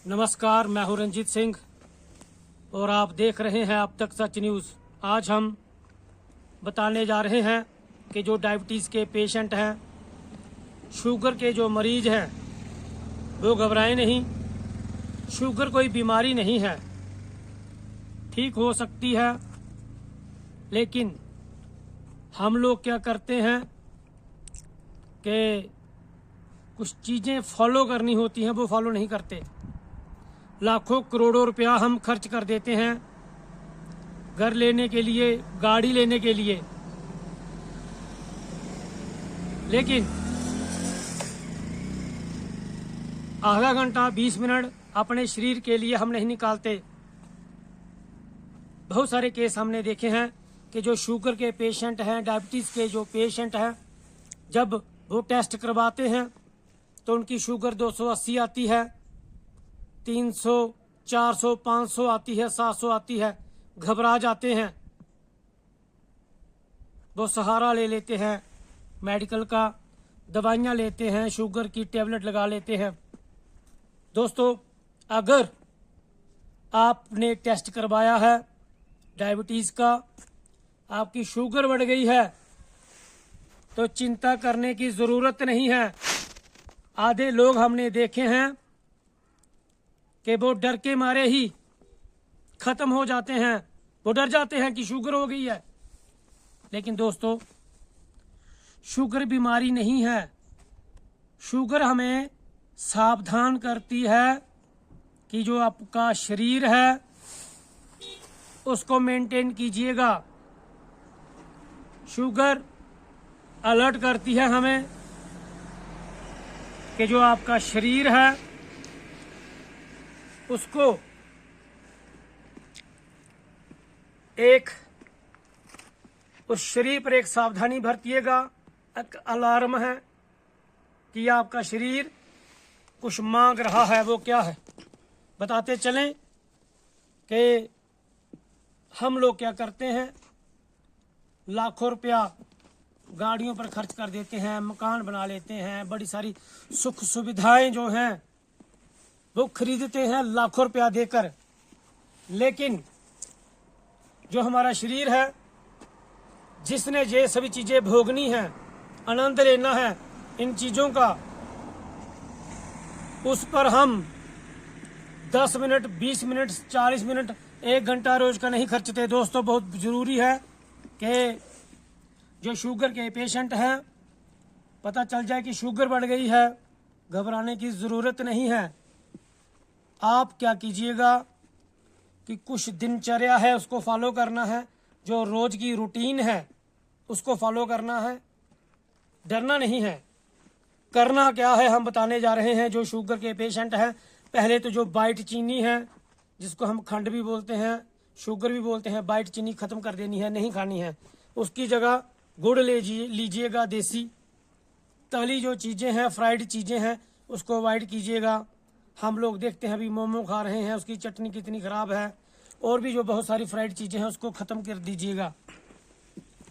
नमस्कार, मैं हूं रंजीत सिंह और आप देख रहे हैं अब तक सच न्यूज़। आज हम बताने जा रहे हैं कि जो डायबिटीज़ के पेशेंट हैं, शुगर के जो मरीज हैं, वो घबराएं नहीं। शुगर कोई बीमारी नहीं है, ठीक हो सकती है, लेकिन हम लोग क्या करते हैं कि कुछ चीज़ें फॉलो करनी होती हैं, वो फॉलो नहीं करते। लाखों करोड़ों रुपया हम खर्च कर देते हैं घर लेने के लिए, गाड़ी लेने के लिए, लेकिन आधा घंटा 20 मिनट अपने शरीर के लिए हम नहीं निकालते। बहुत सारे केस हमने देखे हैं कि जो शुगर के पेशेंट हैं, डायबिटीज़ के जो पेशेंट हैं, जब वो टेस्ट करवाते हैं तो उनकी शुगर 280 आती है, 300, 400, 500 आती है, 700 आती है। घबरा जाते हैं, वो सहारा ले लेते हैं मेडिकल का, दवाइयाँ लेते हैं, शुगर की टेबलेट लगा लेते हैं। दोस्तों, अगर आपने टेस्ट करवाया है डायबिटीज़ का, आपकी शुगर बढ़ गई है, तो चिंता करने की ज़रूरत नहीं है। आधे लोग हमने देखे हैं कि वो डर के मारे ही खत्म हो जाते हैं, वो डर जाते हैं कि शुगर हो गई है। लेकिन दोस्तों, शुगर बीमारी नहीं है। शुगर हमें सावधान करती है कि जो आपका शरीर है उसको मेंटेन कीजिएगा। शुगर अलर्ट करती है हमें कि जो आपका शरीर है उसको उस शरीर पर एक सावधानी बरतिएगा। एक अलार्म है कि आपका शरीर कुछ मांग रहा है। वो क्या है बताते चलें कि हम लोग क्या करते हैं, लाखों रुपया गाड़ियों पर खर्च कर देते हैं, मकान बना लेते हैं, बड़ी सारी सुख सुविधाएं जो हैं वो खरीदते हैं लाखों रुपया देकर। लेकिन जो हमारा शरीर है, जिसने ये सभी चीज़ें भोगनी हैं, आनंद लेना है इन चीज़ों का, उस पर हम 10 मिनट, 20 मिनट, 40 मिनट, 1 घंटा रोज का नहीं खर्चते। दोस्तों, बहुत ज़रूरी है कि जो शुगर के पेशेंट हैं, पता चल जाए कि शुगर बढ़ गई है, घबराने की ज़रूरत नहीं है। आप क्या कीजिएगा कि कुछ दिनचर्या है उसको फॉलो करना है, जो रोज़ की रूटीन है उसको फॉलो करना है, डरना नहीं है। करना क्या है हम बताने जा रहे हैं। जो शुगर के पेशेंट हैं, पहले तो जो वाइट चीनी है, जिसको हम खंड भी बोलते हैं, शुगर भी बोलते हैं, वाइट चीनी ख़त्म कर देनी है, नहीं खानी है। उसकी जगह गुड़ लीजिएगा देसी। तली जो चीज़ें हैं, फ्राइड चीज़ें हैं, उसको अवॉइड कीजिएगा। हम लोग देखते हैं अभी मोमो खा रहे हैं, उसकी चटनी कितनी ख़राब है, और भी जो बहुत सारी फ्राइड चीज़ें हैं उसको ख़त्म कर दीजिएगा।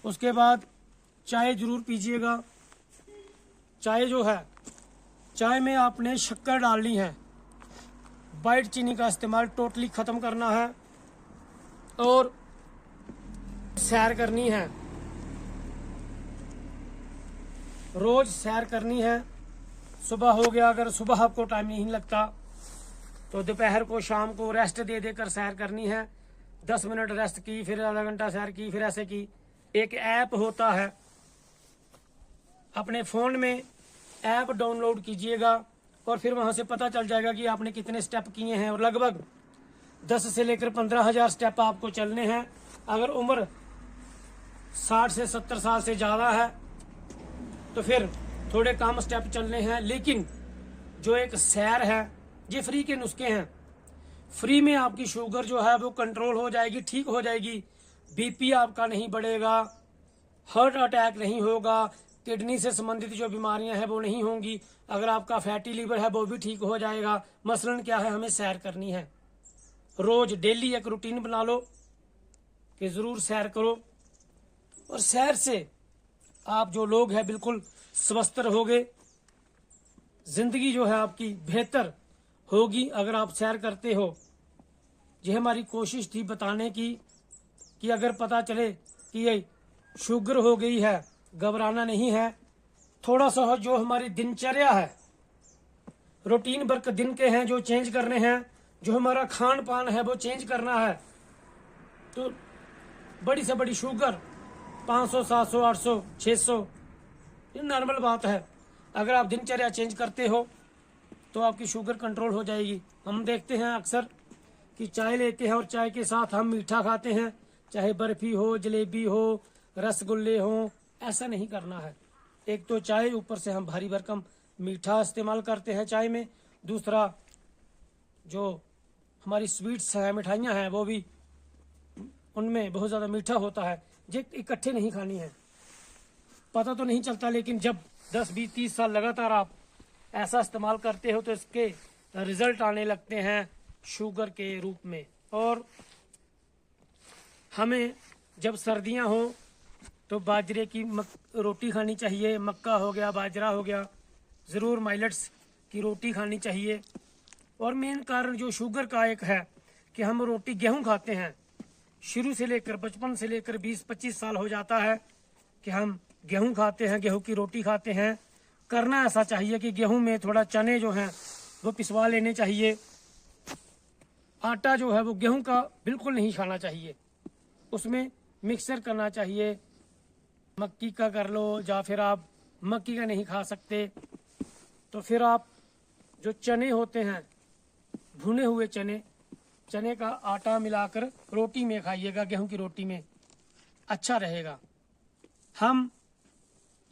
उसके बाद चाय ज़रूर पीजिएगा। चाय जो है, चाय में आपने शक्कर डालनी है, वाइट चीनी का इस्तेमाल टोटली ख़त्म करना है, और सैर करनी है, रोज़ सैर करनी है। सुबह हो गया, अगर सुबह आपको टाइम नहीं लगता तो दोपहर को, शाम को रेस्ट दे देकर सैर करनी है। 10 मिनट रेस्ट की, फिर आधा घंटा सैर की, फिर ऐसे की। एक ऐप होता है, अपने फ़ोन में ऐप डाउनलोड कीजिएगा और फिर वहाँ से पता चल जाएगा कि आपने कितने स्टेप किए हैं, और लगभग 10 से लेकर 15,000 स्टेप आपको चलने हैं। अगर उम्र 60 से 70 साल से ज़्यादा है तो फिर थोड़े कम स्टेप चलने हैं। लेकिन जो एक सैर है, ये फ्री के नुस्खे हैं। फ्री में आपकी शुगर जो है वो कंट्रोल हो जाएगी, ठीक हो जाएगी। बीपी आपका नहीं बढ़ेगा, हार्ट अटैक नहीं होगा, किडनी से संबंधित जो बीमारियां हैं वो नहीं होंगी। अगर आपका फैटी लीवर है वो भी ठीक हो जाएगा। मसलन क्या है, हमें सैर करनी है। रोज डेली एक रूटीन बना लो कि ज़रूर सैर करो, और सैर से आप जो लोग हैं बिल्कुल स्वस्थ रहोगे। जिंदगी जो है आपकी बेहतर होगी अगर आप सैर करते हो। यह हमारी कोशिश थी बताने की कि अगर पता चले कि ये शुगर हो गई है, घबराना नहीं है। थोड़ा सा जो हमारी दिनचर्या है, रूटीन वर्क दिन के हैं जो चेंज करने हैं, जो हमारा खान पान है वो चेंज करना है। तो बड़ी से बड़ी शुगर 500, 700, 800, 600 ये नॉर्मल बात है। अगर आप दिनचर्या चेंज करते हो तो आपकी शुगर कंट्रोल हो जाएगी। हम देखते हैं अक्सर कि चाय लेते हैं और चाय के साथ हम मीठा खाते हैं, चाहे बर्फी हो, जलेबी हो, रसगुल्ले हो। ऐसा नहीं करना है। एक तो चाय, ऊपर से हम भारी भरकम मीठा इस्तेमाल करते हैं चाय में। दूसरा जो हमारी स्वीट्स हैं, मिठाइयाँ हैं, वो भी उनमें बहुत ज़्यादा मीठा होता है। ये इकट्ठे नहीं खानी है। पता तो नहीं चलता, लेकिन जब 10, 20, 30 साल लगातार आप ऐसा इस्तेमाल करते हो तो इसके रिजल्ट आने लगते हैं शुगर के रूप में। और हमें जब सर्दियां हो तो बाजरे की रोटी खानी चाहिए। मक्का हो गया, बाजरा हो गया, ज़रूर माइलेट्स की रोटी खानी चाहिए। और मेन कारण जो शुगर का एक है कि हम रोटी गेहूं खाते हैं। शुरू से लेकर, बचपन से लेकर 20-25 साल हो जाता है कि हम गेहूं खाते हैं, गेहूं की रोटी खाते हैं। करना ऐसा चाहिए कि गेहूं में थोड़ा चने जो हैं वो पिसवा लेने चाहिए। आटा जो है वो गेहूं का बिल्कुल नहीं खाना चाहिए, उसमें मिक्सर करना चाहिए। मक्की का कर लो, या फिर आप मक्की का नहीं खा सकते तो फिर आप जो चने होते हैं, भुने हुए चने का आटा मिलाकर रोटी में खाइएगा, गेहूं की रोटी में, अच्छा रहेगा। हम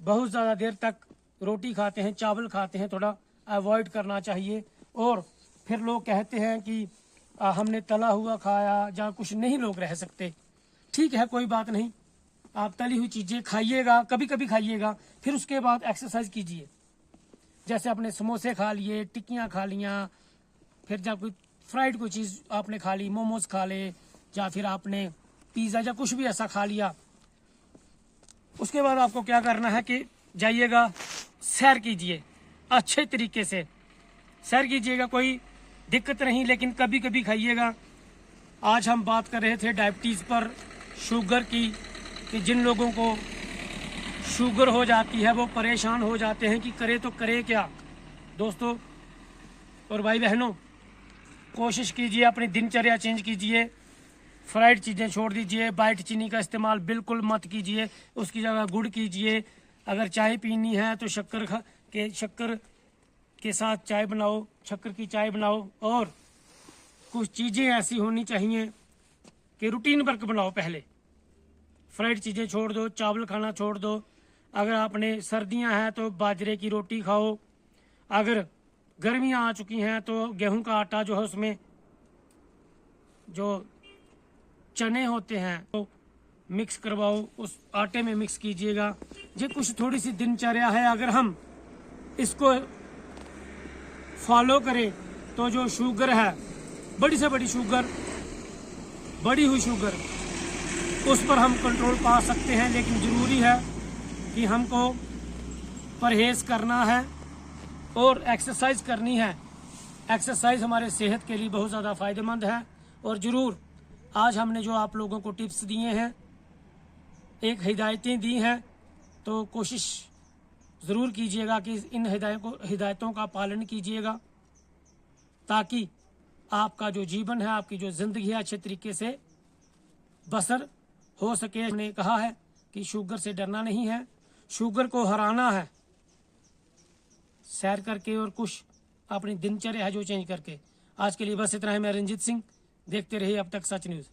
बहुत ज़्यादा देर तक रोटी खाते हैं, चावल खाते हैं, थोड़ा अवॉइड करना चाहिए। और फिर लोग कहते हैं कि हमने तला हुआ खाया या कुछ, नहीं लोग रह सकते। ठीक है, कोई बात नहीं, आप तली हुई चीज़ें खाइएगा, कभी कभी खाइएगा, फिर उसके बाद एक्सरसाइज कीजिए। जैसे आपने समोसे खा लिए, टिक्कियाँ खा लिया, फिर जब कोई फ्राइड कोई चीज़ आपने खा ली, मोमोज खा ले, या फिर आपने पिज़्ज़ा या कुछ भी ऐसा खा लिया, उसके बाद आपको क्या करना है कि जाइएगा, सैर कीजिए, अच्छे तरीके से सैर कीजिएगा, कोई दिक्कत नहीं, लेकिन कभी कभी खाइएगा। आज हम बात कर रहे थे डायबिटीज़ पर, शुगर की, कि जिन लोगों को शुगर हो जाती है वो परेशान हो जाते हैं कि करे तो करे क्या। दोस्तों और भाई बहनों, कोशिश कीजिए, अपनी दिनचर्या चेंज कीजिए, फ्राइड चीज़ें छोड़ दीजिए, वाइट चीनी का इस्तेमाल बिल्कुल मत कीजिए, उसकी जगह गुड़ कीजिए। अगर चाय पीनी है तो शक्कर के साथ चाय बनाओ, शक्कर की चाय बनाओ। और कुछ चीज़ें ऐसी होनी चाहिए कि रूटीन वर्क बनाओ। पहले फ्राइड चीज़ें छोड़ दो, चावल खाना छोड़ दो। अगर आपने सर्दियां हैं तो बाजरे की रोटी खाओ। अगर गर्मियां आ चुकी हैं तो गेहूं का आटा जो है उसमें जो चने होते हैं तो मिक्स करवाओ, उस आटे में मिक्स कीजिएगा। ये कुछ थोड़ी सी दिनचर्या है, अगर हम इसको फॉलो करें तो जो शुगर है, बड़ी से बड़ी शुगर, बढ़ी हुई शुगर, उस पर हम कंट्रोल पा सकते हैं। लेकिन ज़रूरी है कि हमको परहेज़ करना है और एक्सरसाइज करनी है। एक्सरसाइज हमारे सेहत के लिए बहुत ज़्यादा फ़ायदेमंद है। और ज़रूर आज हमने जो आप लोगों को टिप्स दिए हैं, एक हिदायतें दी हैं, तो कोशिश ज़रूर कीजिएगा कि इन हिदायतों का पालन कीजिएगा, ताकि आपका जो जीवन है, आपकी जो ज़िंदगी है, अच्छे तरीके से बसर हो सके। हमने कहा है कि शुगर से डरना नहीं है, शुगर को हराना है सैर करके और कुछ अपनी दिनचर्या है जो चेंज करके। आज के लिए बस इतना है। मैं रंजीत सिंह, देखते रहिए अब तक सच न्यूज़।